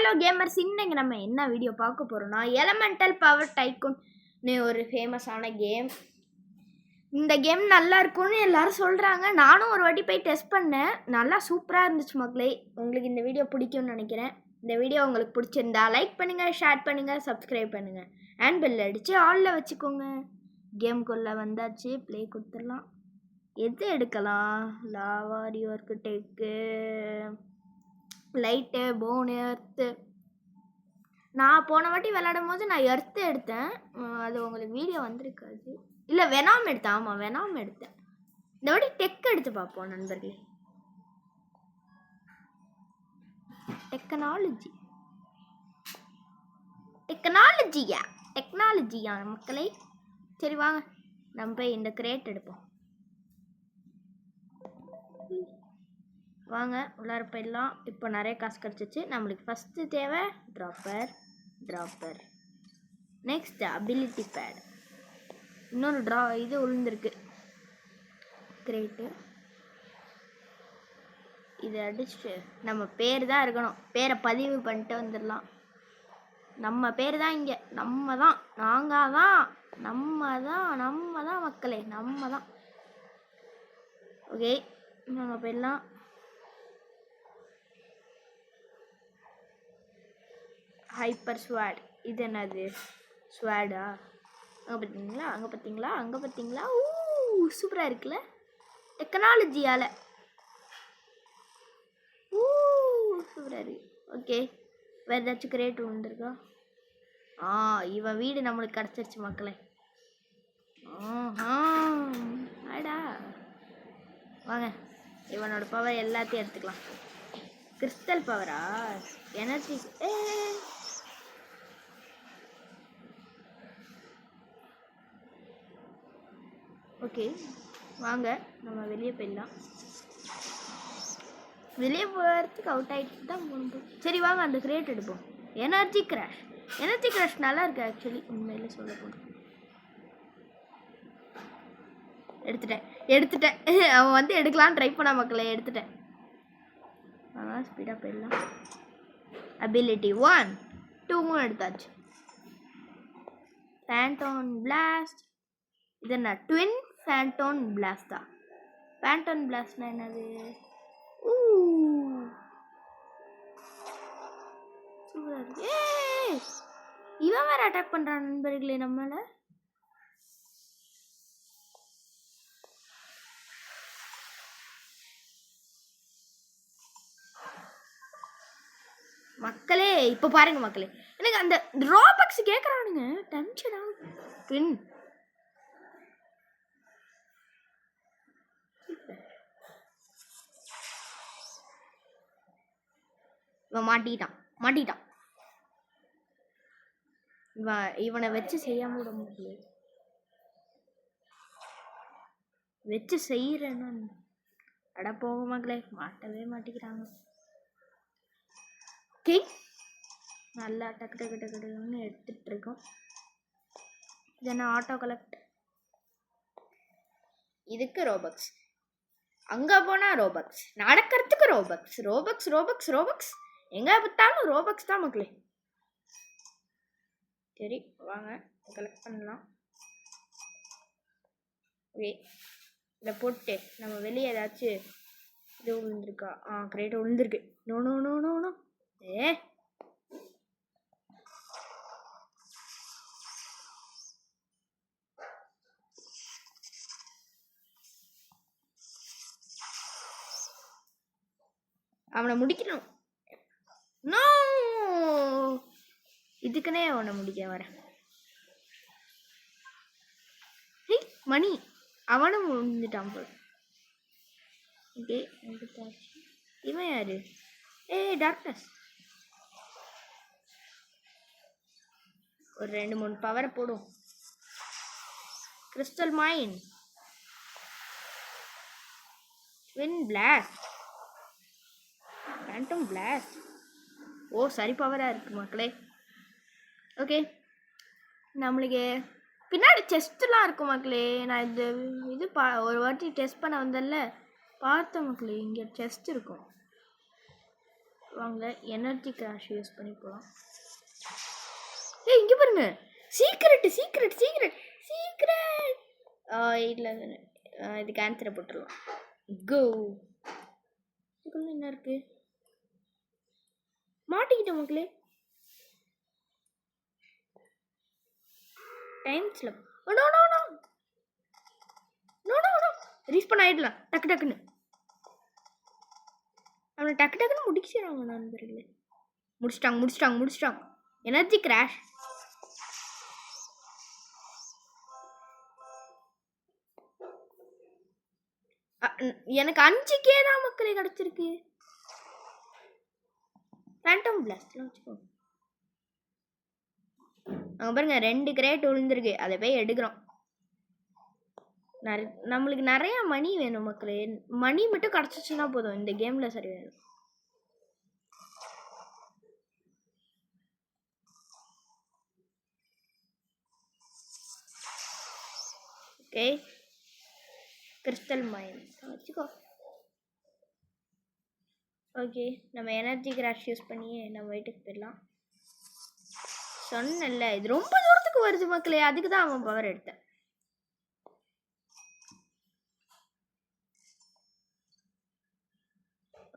Hello gamers, இன்னைக்கு நம்ம என்ன வீடியோ பார்க்க போகிறோம்னா எலமெண்டல் பவர் டைக்கூன்னு ஒரு ஃபேமஸான கேம். இந்த கேம் நல்லா இருக்கும்னு எல்லாரும் சொல்கிறாங்க. நானும் ஒரு வாட்டி போய் டெஸ்ட் பண்ணேன். நல்லா சூப்பராக இருந்துச்சு மக்களே. உங்களுக்கு இந்த வீடியோ பிடிக்கும்னு நினைக்கிறேன். இந்த வீடியோ உங்களுக்கு பிடிச்சிருந்தா லைக் பண்ணுங்கள், ஷேர் பண்ணுங்கள், சப்ஸ்கிரைப் பண்ணுங்கள், அண்ட் பெல் அடித்து ஆலில் வச்சுக்கோங்க. கேமுக்குள்ளே வந்தாச்சு, ப்ளே கொடுத்துடலாம். எது எடுக்கலாம்? லாவாரி ஒர்க்கு டெக்கு, லைட்டு, போனு, எர்த்து. நான் போன வாட்டி விளையாடும் போது நான் எர்த்து எடுத்தேன். அது உங்களுக்கு வீடியோ வந்திருக்காது. இல்லை, வெனாம் எடுத்தேன். ஆமாம், வெனாம் எடுத்தேன். இந்த வாட்டி டெக் எடுத்து பார்ப்போம் நண்பர்களே. டெக்னாலஜியா மக்களே. சரி வாங்க, நம்ம போய் இந்த கிரேட் எடுப்போம். வாங்க உள்ளார போயிடலாம். இப்போ நிறைய காசு கிடச்சிச்சு. நம்மளுக்கு ஃபஸ்ட்டு தேவை ட்ராப்பர். Next ability bad. இன்னொரு இது விழுந்திருக்கு, கிரேட்டு. இதை அடிச்சுட்டு நம்ம பேர் தான் இருக்கணும். பேரை பதிவு பண்ணிட்டு வந்துடலாம். நம்ம பேர் தான் இங்கே. நம்ம தான் மக்களே, நம்ம தான். ஓகே, நம்ம போயிடலாம். ஹைப்பர் ஸ்வாட். இது என்னது? ஸ்வாடா? அங்கே பார்த்தீங்களா? சூப்பராக இருக்குல்ல டெக்னாலஜியால். சூப்பராக இருக்கு. ஓகே, வேறு ஏதாச்சும் கிரேட் வந்துருக்கா? இவன் வீடு நம்மளுக்கு கிடச்சிருச்சு மக்களே. ஆடா வாங்க, இவனோட பவர் எல்லாத்தையும் எடுத்துக்கலாம். கிறிஸ்டல் பவரா? எனர்ஜி. ஓகே வாங்க, நம்ம வெளியே போயிடலாம். வெளியே போகிறதுக்கு அவுட் ஆகிட்டு தான் போகணும். சரி வாங்க, அந்த கிரேட் எடுப்போம். எனர்ஜி கிராஷ் நல்லா இருக்கு ஆக்சுவலி, உண்மையில சொல்ல போகிறோம். எடுத்துட்டேன். அவன் வந்து எடுக்கலான்னு ட்ரை பண்ண மக்களே. எடுத்துட்டேன். ஸ்பீடாக போயிடலாம். அபிலிட்டி 1, 2 எடுத்தாச்சு. ஃபேண்டான் பிளாஸ்ட். இது என்ன? ட்வின் ஃபேண்டான் பிளாஸ்டா? ஃபேண்டான் பிளாஸ்ட்னா என்னது? இவன் வேற அட்டாக் பண்றான் நண்பர்களே நம்மள. மக்களே இப்ப பாருங்க மக்களே, எனக்கு அந்த ரோபக்ஸ் கேக்குறானுங்க, டென்ஷன் ஆகுது. பின் இவன் மாட்டிட்டான். இவனை வச்சு செய்யாம விட முடியல. வச்சு செய்யறேன்னு அட போக மக்களே, மாட்டவே மாட்டிக்கிறாங்க. நல்லா டக்கு எடுத்துட்டு இருக்கோம். இதென்ன ஆட்டோ கலெக்ட். இதுக்கு ரோபக்ஸ், அங்க போனா ரோபக்ஸ், நடக்கிறதுக்கு ரோபக்ஸ். எங்க பார்த்தாலும் ரோபக்ஸ் தான் மக்களே. சரி வாங்க கலெக்ட் பண்ணலாம். ஓகே, இதை போட்டு நம்ம வெளியே ஏதாச்சும் இது விழுந்துருக்கா? கிரேட் விழுந்துருக்கு. நோ. அவனை முடிக்கணும். நோ, இதுக்குன்னே அவனை முடிக்க வரேன். மணி அவனும் விழுந்துட்டான் போல. ஓகே, இவன் யாரு? டார்க்னஸ். ஒரு 2-3 பவரை போடும். கிறிஸ்டல் மைன், ட்வின் பிளாஸ்ட், ஃபேண்டம் பிளாஸ்ட். சரி பவராக இருக்கு மக்களே. ஓகே, நம்மளுக்கு பின்னாடி செஸ்ட்லாம் இருக்கும் மக்களே. நான் இது ஒரு வாட்டி டெஸ்ட் பண்ண வந்தேன்ல, பார்த்தேன் மக்களே, இங்கே செஸ்ட் இருக்கும். வாங்க எனர்ஜி கிராஷ் யூஸ் பண்ணி போகலாம். ஏய் இங்கே பாருங்க, சீக்ரெட் சீக்ரெட் சீக்ரெட் சீக்ரெட். இல்லை இது கேன்சரை போட்டுடலாம். கோ. இதுக்குள்ள என்ன இருக்கு? மாட்டிக்கிட்ட மக்களே. Time slip. No no no no no no. Respawn ஆயிடலாம் டக்கு டக்குன்னு. அவனை டக்கு டக்குன்னு முடிச்சிடுவாங்க நண்பர்களே. முடிச்சிட்டாங்க முடிச்சிட்டாங்க முடிச்சிட்டாங்க. Energy crash. எனக்கு 5K தான் மக்களே கிடச்சிருக்கு. ஃபேண்டம் பிளாஸ்ட்லாம் வச்சுக்கோ. அங்கே பாருங்க 2 கிரேட் விழுந்துருக்கு. அதை போய் எடுக்கிறோம். நம்மளுக்கு நிறைய மணி வேணும் மக்களே. மணி மட்டும் கிடச்சிச்சுன்னா போதும் இந்த கேமில். சரி வேணும். ஓகே கிறிஸ்டல் மைன் வச்சுக்கோ. ஓகே நம்ம எனர்ஜி கிராஷ் யூஸ் பண்ணியே நம்ம வீட்டுக்கு போயிடலாம். சொன்னல இது ரொம்ப தூரத்துக்கு வருது மக்களே, அதுக்கு தான் அவன் பவர் எடுத்தேன்.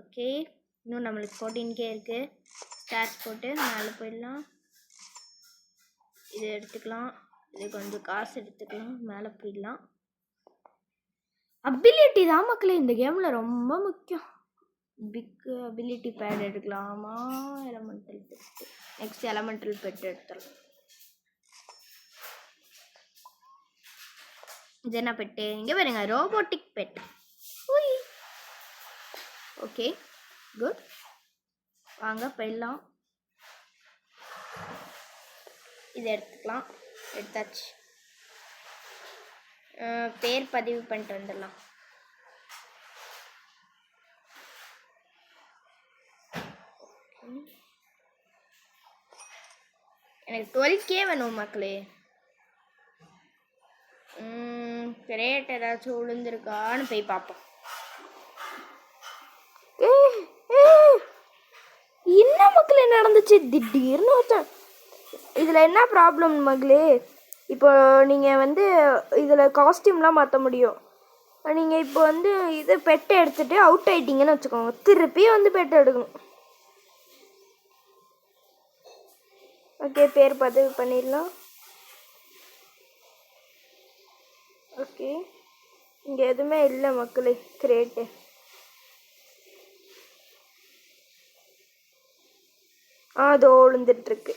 ஓகே இன்னும் நம்மளுக்கு 14K இருக்கு. ஸ்டார்ஸ் போட்டு மேலே போயிடலாம். இது எடுத்துக்கலாம். இது கொஞ்சம் காசு எடுத்துக்கலாம். மேலே போயிடலாம். அபிலிட்டி தான் மக்களே இந்த கேமில் ரொம்ப முக்கியம். பிக் அபிலிட்டி பேட் எடுக்கலாமா? Elemental pet. Next elemental pet எடுத்துடலாம். இது என்ன பெட்டு? இங்கே பாருங்க ரோபோட்டிக் பெட். Okay good. வாங்க போயிடலாம். இதை எடுத்துக்கலாம். எடுத்தாச்சு. பேர் பதிவு பண்ணிட்டு வந்துடலாம். எனக்கு 12K வேணும் மக்களே. கிரேட் ஏதாச்சும் விழுந்துருக்கான்னு போய் பார்ப்போம். என்ன மக்களே நடந்துச்சு திடீர்னு ஒருத்தன். இதில் என்ன ப்ராப்ளம் மக்களே, இப்போ நீங்கள் வந்து இதில் காஸ்டியூம்லாம் மாற்ற முடியும். நீங்கள் இப்போ வந்து இது பெட்டை எடுத்துகிட்டு அவுட் ஆகிட்டீங்கன்னு வச்சுக்கோங்க, திருப்பி வந்து பெட்டை எடுக்கணும். ஓகே பேர் பதிவு பண்ணிடலாம். ஓகே இங்கே எதுவுமே இல்லை மக்களே கிரேட்டு. அதோ விழுந்துட்டுருக்கு.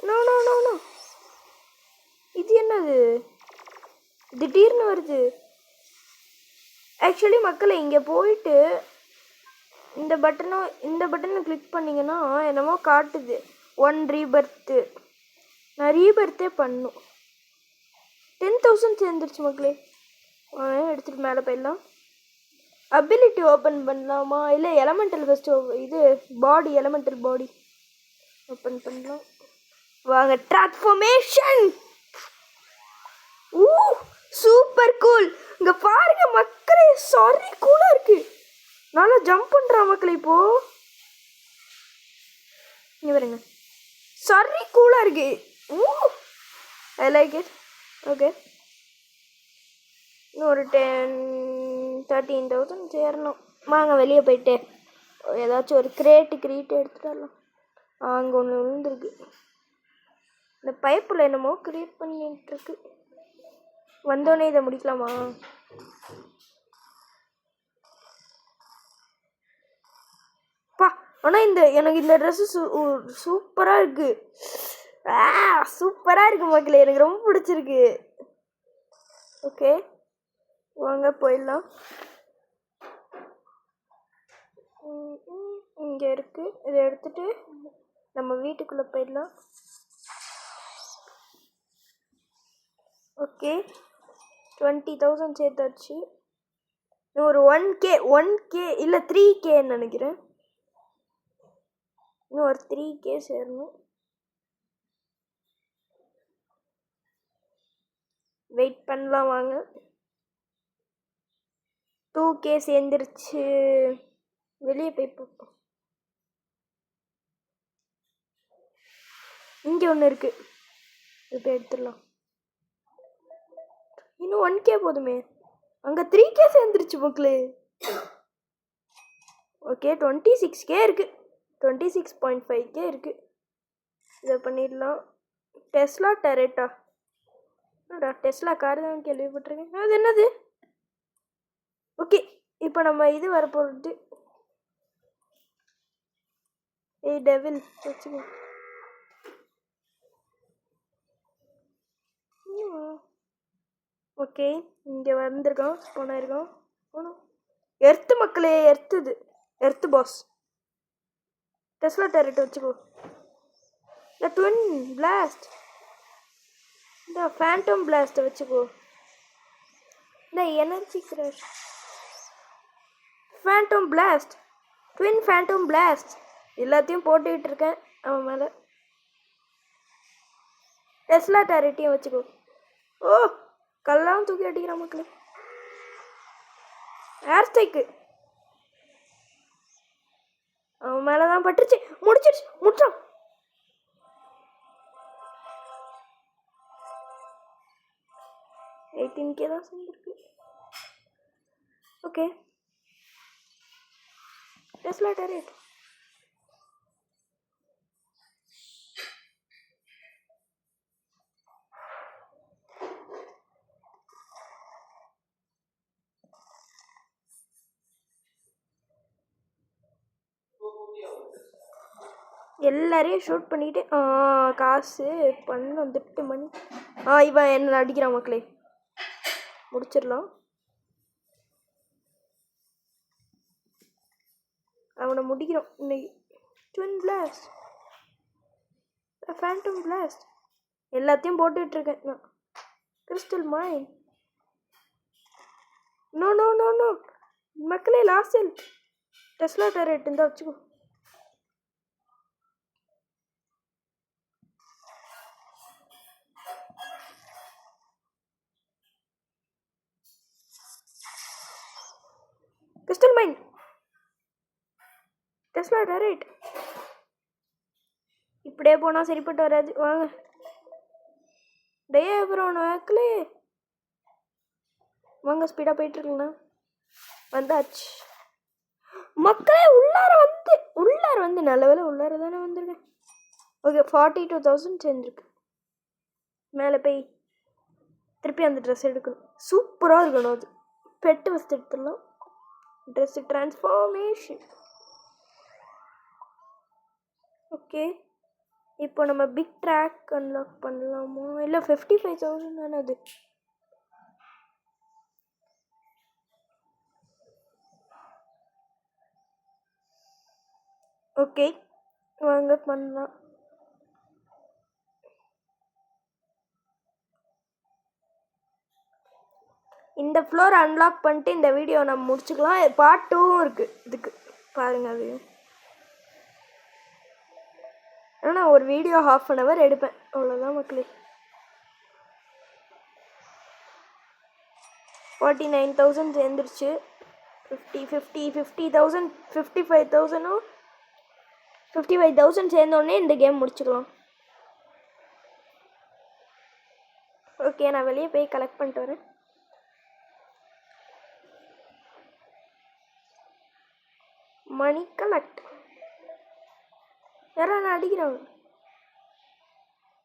No no no no. இது என்னது திடீர்னு வருது? ஆக்சுவலி மக்களே இங்கே போயிட்டு இந்த பட்டனை கிளிக் பண்ணிங்கன்னா என்னமோ காட்டுது 1 ரீபர்த்து. நான் ரீபர்த்தே பண்ணும். 10,000 சேர்ந்துருச்சு மக்களே. எடுத்துகிட்டு மேலே போயிடலாம். அபிலிட்டி ஓப்பன் பண்ணலாமா? இல்லை எலமெண்டல் ஃபஸ்ட்டு இது பாடி எலமெண்டல் பாடி ஓப்பன் பண்ணலாம். வாங்க டிரான்ஸ்ஃபர்மேஷன். Super cool. இங்கே பாருங்க மக்களே சாரி கூலாக இருக்குது. நல்லா ஜம்ப் பண்ணுறா மக்களே. இப்போ இங்கே பாருங்க சாரி கூலாக இருக்கு. I like it. ஓகே இன்னும் ஒரு 13,000 சேரணும். வாங்க வெளியே போயிட்டு ஏதாச்சும் ஒரு கிரீட் எடுத்துட்டு வரலாம். அங்கே ஒன்று விழுந்துருக்கு. இந்த பைப்பில் என்னமோ கிரியேட் பண்ணிட்டுருக்கு. வந்தோடனே இதை முடிக்கலாமா? பா ஆனால் எனக்கு இந்த ட்ரெஸ்ஸு சூப்பராக இருக்குது. சூப்பராக இருக்குது மக்களே, எனக்கு ரொம்ப பிடிச்சிருக்கு. ஓகே வாங்க போயிடலாம். இங்கே இருக்குது. இதை எடுத்துகிட்டு நம்ம வீட்டுக்குள்ளே போயிடலாம். ஓகே 20,000 சேர்த்தாச்சு. ஒரு 1K இல்லை 3Kன்னு நினைக்கிறேன். இன்னும் ஒரு 3K சேரணும். வெயிட் பண்ணலாம் வாங்க. 2K சேர்ந்துருச்சு. வெளியே போய் பார்ப்போம். இங்கே ஒன்று இருக்கு, இப்போ எடுத்துடலாம். இன்னும் 1K போதுமே. அங்கே 3K சேர்ந்துருச்சு மக்களே. ஓகே 26K இருக்கு, 26.5K இருக்கு. இதை பண்ணிடலாம். டெஸ்லா டெரேட்டா, டெஸ்லா கார் தான் கேள்விப்பட்டிருக்கேன். அது என்னது? ஓகே இப்போ நம்ம இது வரப்போகிறது. ஏய் டெவில் வச்சுக்கோ. ஓகே இங்கே வந்திருக்கோம், ஸ்பான் ஆயிருக்கோம். போனோம் எர்த்து மக்களே, எர்த்துது, எர்த்து பாஸ். டெஸ்லா டெரேட் வச்சுக்கோ. இந்த ட்வின் பிளாஸ்ட், இந்த ஃபேண்டம் பிளாஸ்ட்டை வச்சுக்கோ. இந்த energy crash, Phantom blast, twin Phantom blast எல்லாத்தையும் போட்டுக்கிட்டு இருக்கேன் அவன் மேலே. டெஸ்லா டெரேட்டையும் வச்சுக்கோ. ஓ கல்லாம் தூக்கி அடிக்கிறான் மக்களே. ஏர் ஸ்ட்ரைக்கு அவன் மேலதான் பட்டுருச்சு. முடிச்சான். $18K தான் சேர்ந்துருக்கு. ஓகே டெஸ்லா டெரேட். எல்லாரையும் ஷூட் பண்ணிட்டு காசு பண்ண வந்துட்டு மணி. இவன் என்ன அடிக்கிறான் மக்களே. முடிச்சிடலாம். அவனை முடிக்கிறோம் இன்னைக்கு. ட்வின் பிளாஸ்ட், ஃபேண்டம் பிளாஸ்ட் எல்லாத்தையும் போட்டுக்கிட்டு இருக்கேன் நான். கிறிஸ்டல் மைன், நோ நோ நோ நோ மக்களே. லாஸ்ட் டெஸ்லா டெரேட் இருந்தால் வச்சுக்கோ. கிறிஸ்டல் மைன், டெஸ்லா டெரேட். இப்படியே போனால் சரிப்பட்டு வராது, வாங்க. டே அப்புறம் மக்களே வாங்க, ஸ்பீடாக போயிட்டுருக்குங்கண்ணா. வந்தாச்சு மக்களே. உள்ளார வந்து நல்ல வேலை உள்ளார தானே வந்திருக்கேன். ஓகே 42,000 சேர்ந்துருக்கு. மேலே போய் திருப்பி அந்த ட்ரெஸ் எடுக்கணும். சூப்பராக இருக்கணும் அது. பெட்டு ஃபஸ்ட் எடுத்துடலாம். Dress transformation. ஓகே இப்போ நம்ம பிக் ட்ராக் அன்லாக் பண்ணலாமா? இல்லை 55,000 தானே அது. ஓகே வாங்க பண்ணலாம். இந்த ஃப்ளோர் அன்லாக் பண்ணிட்டு இந்த வீடியோ நம்ம முடிச்சுக்கலாம். பார்ட் 2வும் இருக்குது இதுக்கு, பாருங்கள். அது ஆனால் ஒரு வீடியோ 1/2 hour எடுப்பேன், அவ்வளோதான் மக்களே. 49,000 சேர்ந்துருச்சு. 50,000 55,000 55,000 சேர்ந்தோடனே இந்த கேம் முடிச்சுக்கலாம். ஓகே நான் வெளியே போய் கலெக்ட் பண்ணிட்டு வரேன். Money collect. யாரா நான் அடிக்கிறாங்க?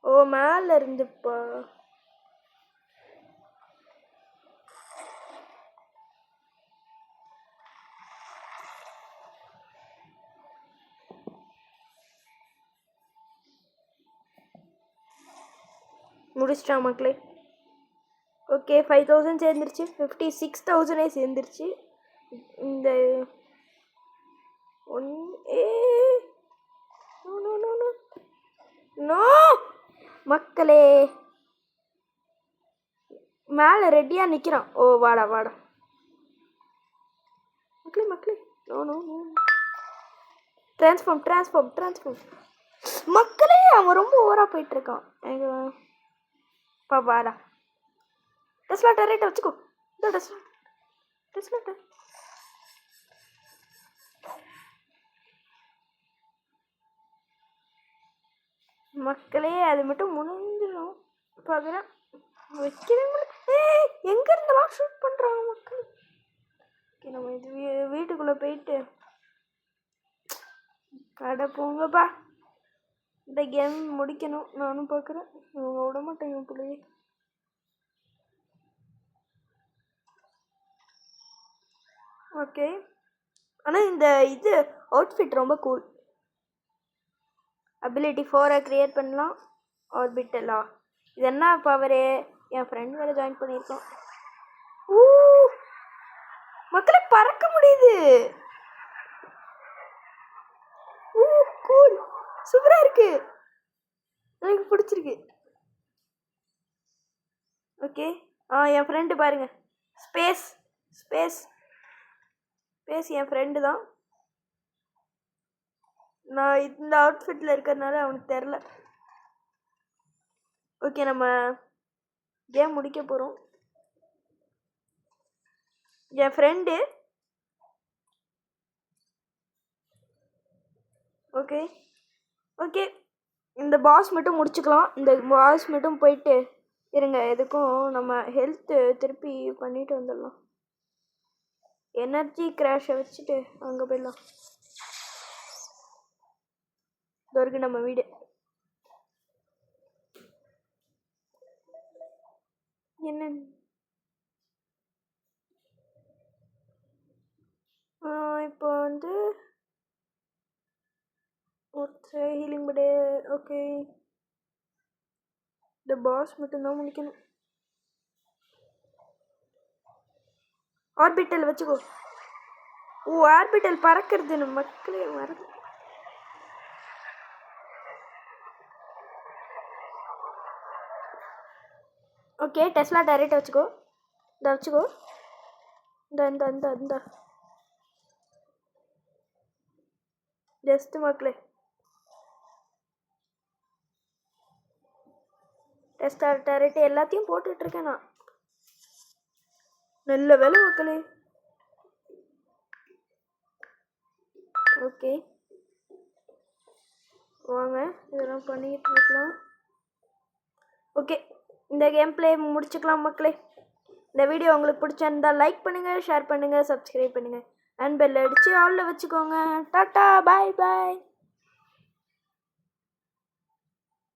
ஓ மேலே இருந்துப்பா. முடிச்சிட்டா மக்களே. ஓகே 5,000 சேர்ந்துருச்சு. 56,000 சேர்ந்துருச்சு. இந்த நோ மக்களே, மேலே ரெடியாக நிற்கிறான். ஓ வாடா மக்களே. நோ நோ நோ ட்ரான்ஸ்ஃபார்ம் மக்களே. அவன் ரொம்ப ஓவராக போயிட்டுருக்கான். எங்க வாடா. டெஸ்லா டெரேட்டை வச்சுக்கோ. இந்த டெஸ்லா மக்களே அது மட்டும் முடிஞ்சிடும் பார்க்குறேன். வைக்கவே முடியல. எங்க இருந்தெல்லாம் ஷூட் பண்றாங்க மக்கள். ஓகே, நம்ம இது வீட்டுக்குள்ள போயிட்டு கடை போங்கப்பா. இந்த கேம் முடிக்கணும். நானும் பார்க்குறேன். அவங்க விட மாட்டேங்க பிள்ளையே. ஓகே, ஆனால் இந்த இது அவுட்ஃபிட் ரொம்ப கூல். அபிலிட்டி 4 க்ரியேட் பண்ணலாம். ஆர்பிட்டலா இது என்ன பவரு? என் ஃப்ரெண்ட் வேறு ஜாயின் பண்ணியிருக்கான். மக்களை பறக்க முடியுது. கூல், சூப்பரா இருக்கு, எனக்கு பிடிச்சிருக்கு. ஓகே, என் ஃப்ரெண்டு பாருங்க, ஸ்பேஸ் ஸ்பேஸ் ஸ்பேஸ் என் ஃப்ரெண்டு தான். நான் இந்த அவுட்ஃபிட்டில் இருக்கிறதுனால அவனுக்கு தெரில. ஓகே, நம்ம கேம் முடிக்க போகிறோம். என் ஃப்ரெண்டு ஓகே ஓகே இந்த பாஸ் மட்டும் முடிச்சுக்கலாம். இந்த பாஸ் மட்டும் போயிட்டு இருங்க. எதுக்கும் நம்ம ஹெல்த்து திருப்பி பண்ணிட்டு வந்துடலாம். எனர்ஜி கிராஷை வச்சுட்டு அங்கே போயிடலாம். இதற்கு நம்ம வீடு என்ன இப்போ வந்து ஹீலிங் படே. ஓகே, இந்த பாஸ் மட்டும்தான் முடிக்கணும். ஆர்பிட்டல் வச்சுக்கோ. ஆர்பிட்டல் பறக்கிறது நம்ம மக்களே மறந்து. ஓகே, டெஸ்லா டைரக்ட் வச்சுக்கோ. இந்த வச்சுக்கோ. இந்த இந்த இந்த ஜஸ்ட் மக்களே டெஸ்டா டைரக்ட் எல்லாத்தையும் போட்டுட்ருக்கேன் நான். நல்ல வேலை மக்களே. ஓகே வாங்க, இதெல்லாம் பண்ணிட்டு இருக்கலாம். ஓகே, இந்த கேம் பிளே முடிச்சுக்கலாம் மக்களே. இந்த வீடியோ உங்களுக்கு பிடிச்சிருந்தா லைக் பண்ணுங்கள், ஷேர் பண்ணுங்கள், சப்ஸ்கிரைப் பண்ணுங்கள், அண்ட் பெல் அடித்து ஆலில் வச்சுக்கோங்க. டாட்டா, பாய் பாய்.